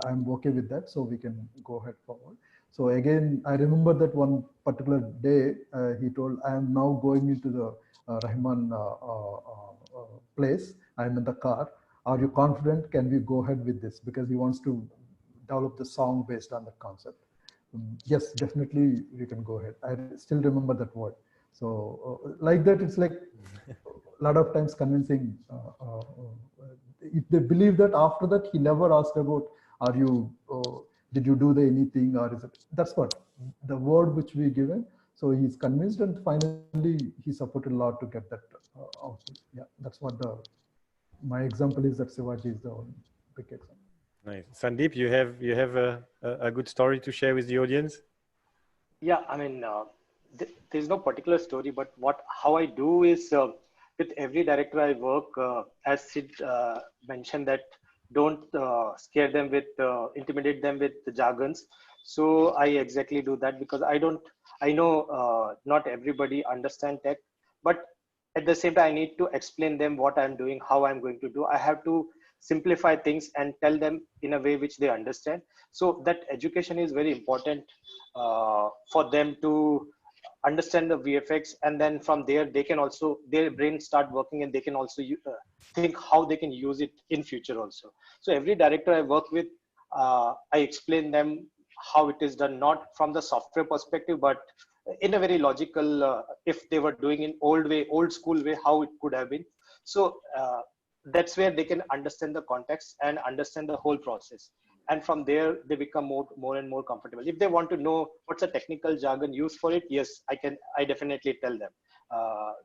I'm okay with that. So we can go ahead forward. So again, I remember that one particular day, he told, I am now going into the Rahman place. I'm in the car. Are you confident? Can we go ahead with this? Because he wants to develop the song based on that concept. Yes, definitely we can go ahead. I still remember that word. So like that, it's like a lot of times convincing. If they believe that, after that, he never asked about, are you, did you do the anything, or is it, that's what the word which we given. So he's convinced, and finally he supported a lot to get that output. Yeah, that's what my example is, that Shivaji is the one big example. Nice. Sandeep, you have a good story to share with the audience? Yeah, I mean, there's no particular story, but how I do is with every director I work, as Sid mentioned, that don't scare them with, intimidate them with the jargons. So I exactly do that, because I know not everybody understand tech, but at the same time, I need to explain them what I'm doing, how I'm going to do. I have to simplify things and tell them in a way which they understand. So that education is very important for them to understand the VFX, and then from there they can also, their brain start working, and they can also think how they can use it in future also. So every director I work with, I explain them how it is done, not from the software perspective, but in a very logical, if they were doing in old school way, how it could have been. So that's where they can understand the context and understand the whole process, and from there they become more and more comfortable. If they want to know what's a technical jargon used for it, yes, I definitely tell them,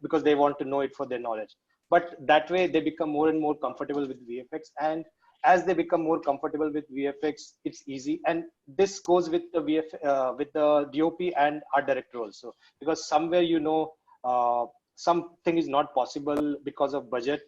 because they want to know it for their knowledge. But that way they become more and more comfortable with VFX, and as they become more comfortable with VFX, it's easy. And this goes with the with the DOP and art director also, because somewhere, something is not possible because of budget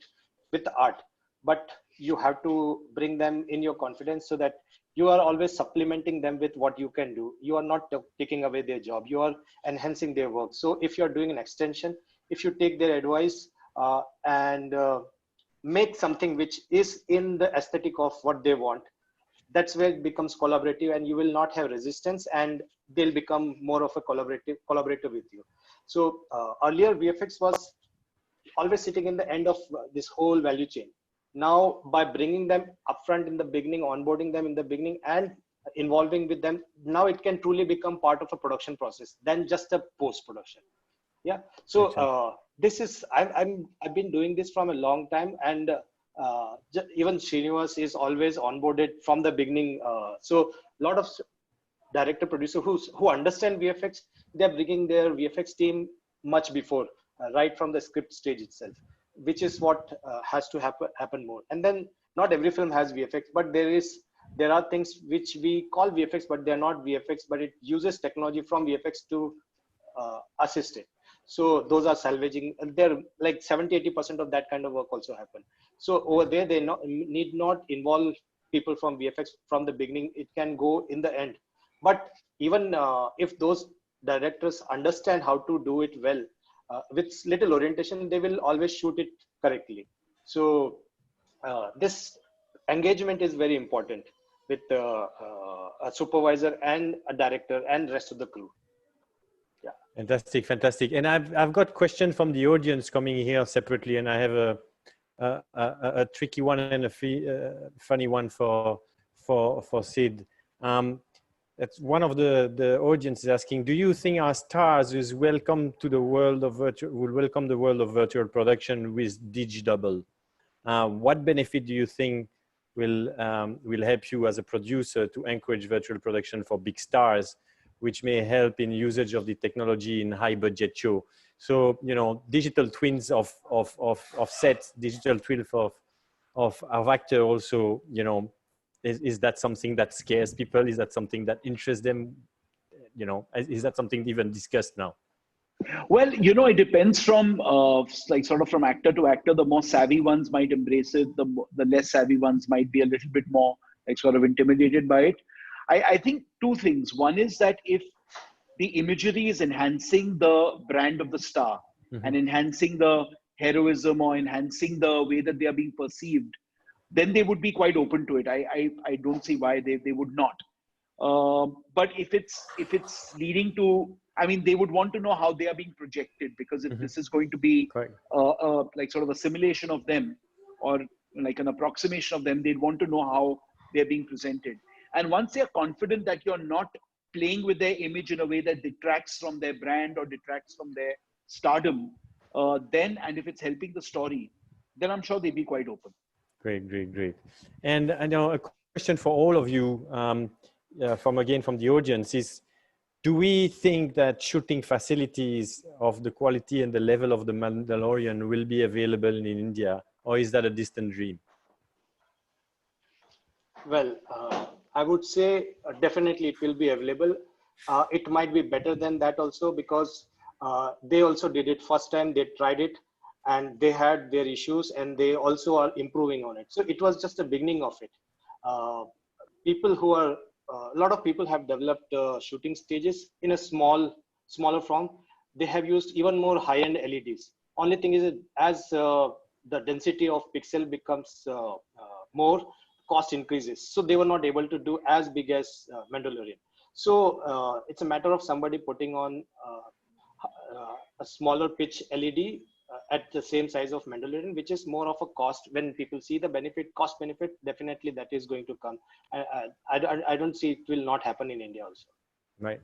with art, but you have to bring them in your confidence, so that you are always supplementing them with what you can do. You are not taking away their job, you are enhancing their work. So if you're doing an extension, if you take their advice and make something which is in the aesthetic of what they want, that's where it becomes collaborative, and you will not have resistance, and they'll become more of a collaborator with you. So earlier VFX was always sitting in the end of this whole value chain. Now, by bringing them upfront in the beginning, onboarding them in the beginning, and involving with them, now it can truly become part of a production process than just a post production. Yeah. So this is I've been doing this from a long time, and even Srinivas is always onboarded from the beginning. So a lot of director producer who understand VFX, they're bringing their VFX team much before, right from the script stage itself, which is what has to happen more. And then not every film has VFX, but there are things which we call VFX, but they're not VFX, but it uses technology from VFX to assist it. So those are salvaging, and they're like 70-80% of that kind of work also happen. So over there, they need not involve people from VFX from the beginning. It can go in the end. But even if those directors understand how to do it well, with little orientation, they will always shoot it correctly. So this engagement is very important with a supervisor and a director and rest of the crew. Yeah. Fantastic, fantastic. And I've got questions from the audience coming here separately, and I have a tricky one and a funny one for Sid. That's one of the audience is asking: do you think our stars will welcome the world of virtual production with Digidouble? What benefit do you think will help you as a producer to encourage virtual production for big stars, which may help in usage of the technology in high budget show? So, digital twins of sets, digital twins of actor also, is that something that scares people? Is that something that interests them? Is that something even discussed now? Well, it depends from sort of from actor to actor. The more savvy ones might embrace it. The less savvy ones might be a little bit more sort of intimidated by it. I think two things. One is that if the imagery is enhancing the brand of the star, mm-hmm. and enhancing the heroism or enhancing the way that they are being perceived, then they would be quite open to it. I don't see why they would not. But if it's leading to, they would want to know how they are being projected, because if mm-hmm. this is going to be like sort of a simulation of them, or like an approximation of them. They'd want to know how they're being presented. And once they're confident that you're not playing with their image in a way that detracts from their brand or detracts from their stardom, then, and if it's helping the story, then I'm sure they'd be quite open. Great, great, great. And now a question for all of you from the audience is, do we think that shooting facilities of the quality and the level of the Mandalorian will be available in India, or is that a distant dream? Well, I would say definitely it will be available. It might be better than that also, because they also did it first time, they tried it and they had their issues, and they also are improving on it. So it was just the beginning of it. A lot of people have developed shooting stages in a smaller form. They have used even more high-end LEDs. Only thing is that as the density of pixel becomes more, cost increases. So they were not able to do as big as Mandalorian. So it's a matter of somebody putting on a smaller pitch LED at the same size of Mandalorian, which is more of a cost. When people see the benefit, cost benefit, definitely that is going to come. I don't see it will not happen in India also. Right.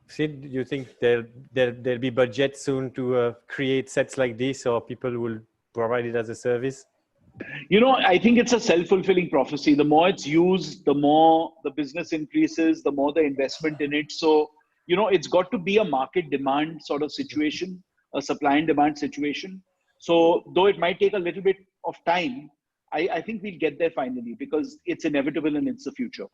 Sid, do you think there'll be budget soon to create sets like this, or people will provide it as a service? You know, I think it's a self-fulfilling prophecy. The more it's used, the more the business increases, the more the investment in it. So, you know, it's got to be a market demand sort of situation, a supply and demand situation. So though it might take a little bit of time, I think we'll get there finally, because it's inevitable and it's the future.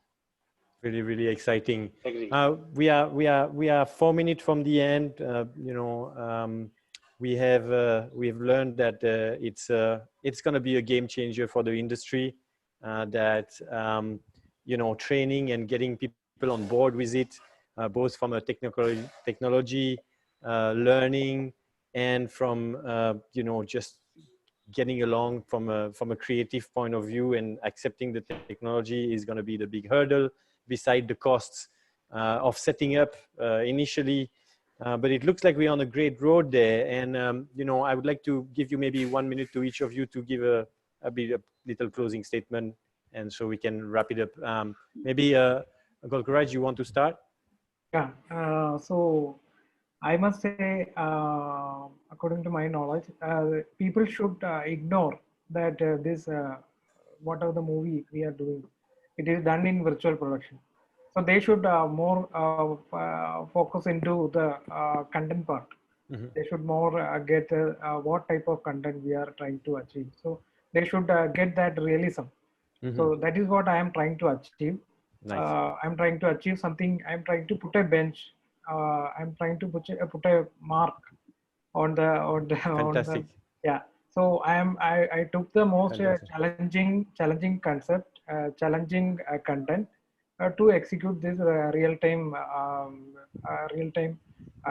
Really, really exciting. Agree. We are 4 minutes from the end. We've learned that it's going to be a game changer for the industry. Training and getting people on board with it, both from a technology learning and from just getting along from a creative point of view, and accepting the technology is going to be the big hurdle, beside the costs of setting up initially. But it looks like we're on a great road there. And, I would like to give you maybe 1 minute to each of you to give a little closing statement, and so we can wrap it up. Maybe Golkaraj, you want to start? Yeah, so I must say, according to my knowledge, people should ignore that whatever the movie we are doing, it is done in virtual production. So they should more focus into the content part. Mm-hmm. They should more get what type of content we are trying to achieve. So they should get that realism. Mm-hmm. So that is what I am trying to achieve. Nice. I'm trying to achieve something. I'm trying to put a bench. I'm trying to put a mark on the Fantastic. Yeah. So I took the most challenging concept, challenging content to execute this real-time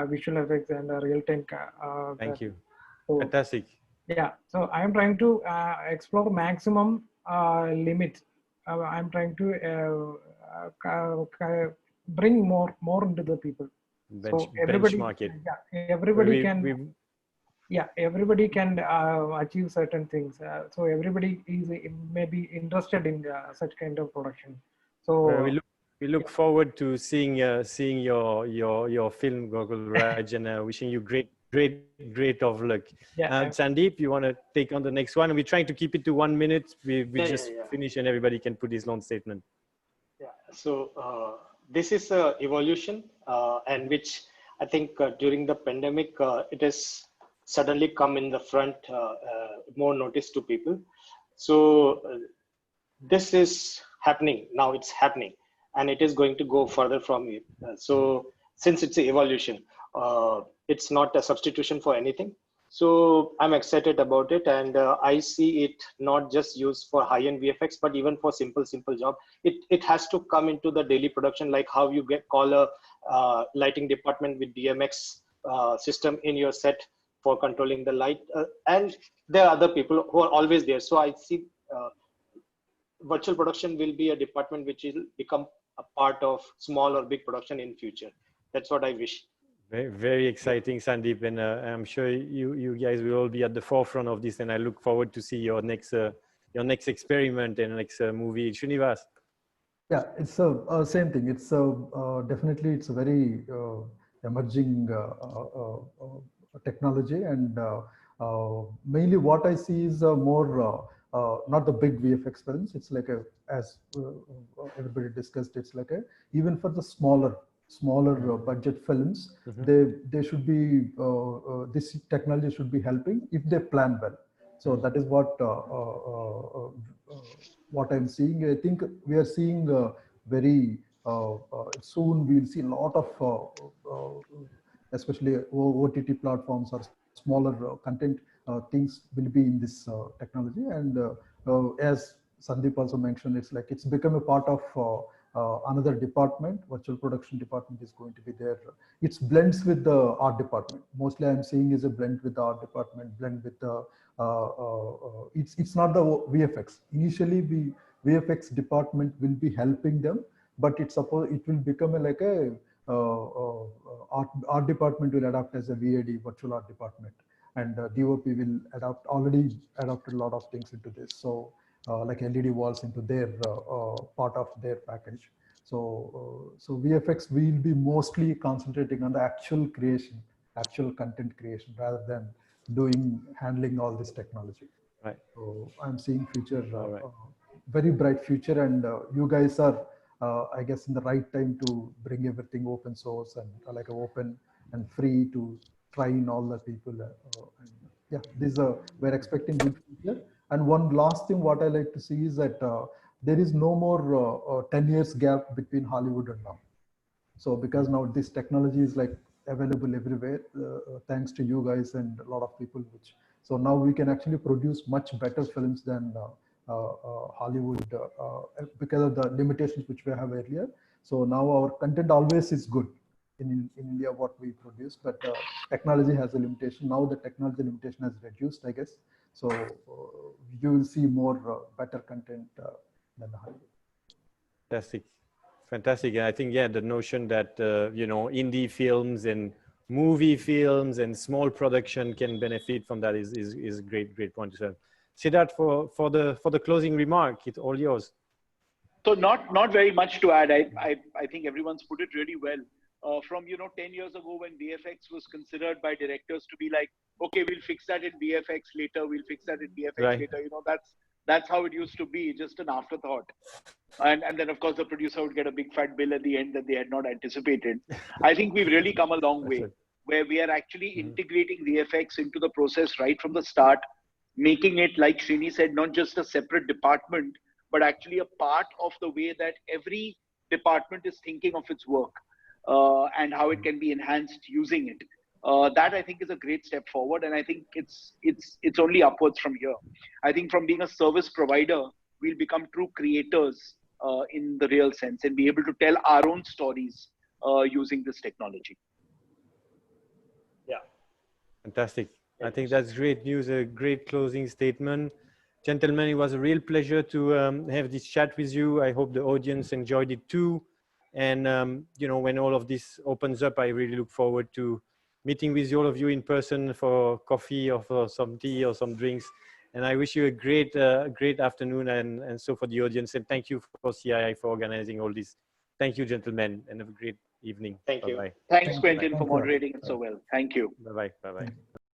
visual effects and real-time. Thank you. So, fantastic. Yeah. So I'm trying to explore maximum limits. I'm trying to bring more into the people. So everybody, everybody can achieve certain things. So everybody is maybe interested in such kind of production. So we look forward to seeing your film, Golkaraj, and wishing you great of luck. Yeah, Sandeep, you want to take on the next one? We're trying to keep it to 1 minute. We just finish, and everybody can put his long statement. Yeah. So this is evolution, and which I think during the pandemic it has suddenly come in the front, more notice to people. So this is happening now. It's happening, and it is going to go further from it. So since it's an evolution, it's not a substitution for anything. So I'm excited about it, and I see it not just used for high-end VFX, but even for simple job. It has to come into the daily production, like how you call a lighting department with DMX system in your set for controlling the light, and there are other people who are always there. So I see virtual production will be a department which will become a part of small or big production in future. That's what I wish. Very, very exciting, Sandeep, and I'm sure you guys will all be at the forefront of this, and I look forward to see your next experiment and next movie. Srinivas. Yeah, it's a same thing. It's definitely it's a very emerging technology, and mainly what I see is more not the big VFX films. It's like as everybody discussed. It's like even for the smaller budget films, they should be this technology should be helping if they plan well. So that is what I'm seeing. I think we are seeing very soon. We'll see a lot of, especially OTT platforms or smaller content things will be in this technology. And as Sandeep also mentioned, it's like it's become a part of another department. Virtual production department is going to be there. It's blends with the art department. Mostly I'm seeing is a blend with the art department, blend with the it's not the VFX. Initially, VFX department will be helping them, but it will become like a art department will adapt as a VAD, virtual art department, and DOP will already adopted a lot of things into this. So like LED walls into their part of their package. So VFX will be mostly concentrating on the actual creation, actual content creation, rather than handling all this technology. Right. So I'm seeing future, Right. very bright future, and you guys are, I guess, in the right time to bring everything open source and like open and free to try in all the people. And yeah, we're expecting good future. And one last thing, what I like to see is that there is no more 10 years gap between Hollywood and now. So because now this technology is like available everywhere, thanks to you guys and a lot of people. So now we can actually produce much better films than Hollywood because of the limitations which we have earlier. So now our content always is good in India, what we produce, but technology has a limitation. Now the technology limitation has reduced, I guess. So you will see more better content than the Hollywood. Fantastic. Fantastic. I think, yeah, the notion that, indie films and movie films and small production can benefit from that is a great point to say. Siddharth, for the closing remark, it's all yours. So not very much to add. I think everyone's put it really well. From 10 years ago, when VFX was considered by directors to be like, okay, we'll fix that in VFX later, we'll fix that in VFX later. That's how it used to be, just an afterthought. And then of course the producer would get a big fat bill at the end that they had not anticipated. I think we've really come a long way, where we are actually integrating VFX into the process right from the start, making it, like Srini said, not just a separate department, but actually a part of the way that every department is thinking of its work and how it can be enhanced using it. That I think is a great step forward, and I think it's only upwards from here. I think from being a service provider, we'll become true creators in the real sense and be able to tell our own stories using this technology. Yeah. Fantastic. I think that's great news, a great closing statement. Gentlemen, it was a real pleasure to have this chat with you. I hope the audience enjoyed it too. And, when all of this opens up, I really look forward to meeting with all of you in person for coffee or for some tea or some drinks. And I wish you a great afternoon, and so for the audience. And thank you for CII for organizing all this. Thank you, gentlemen, and have a great evening. Thank you. Bye-bye. Thanks, Quentin, for moderating it so well. Thank you. Bye-bye. Bye-bye.